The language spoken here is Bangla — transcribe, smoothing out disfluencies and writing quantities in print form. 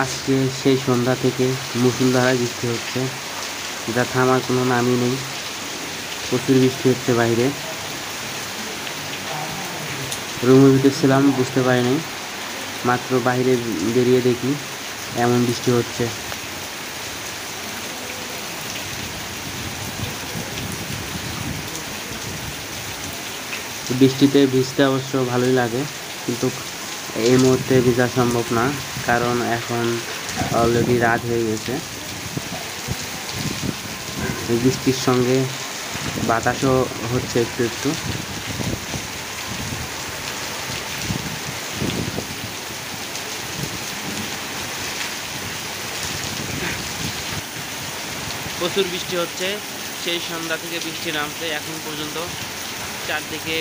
আজকে সেই সন্ধ্যা থেকে মুষলধারায় বৃষ্টি হচ্ছে, যা থামার কোনো নামই নেই। প্রচুর বৃষ্টি হচ্ছে বাইরে। রুমের ভিতর ছিলাম, বুঝতে পারিনি, মাত্র বাইরে বেরিয়ে দেখি এমন বৃষ্টি হচ্ছে। বৃষ্টিতে ভিজতে অবশ্য ভালোই লাগে, কিন্তু এই মুহূর্তে ভিজা সম্ভব না, কারণ এখন অলরেডি রাত হয়ে গেছে। এই বৃষ্টির সঙ্গে বাতাসও হচ্ছে একটু একটু। প্রচুর বৃষ্টি হচ্ছে, সেই সন্ধ্যা থেকে বৃষ্টি নামছে এখন পর্যন্ত। চারদিকে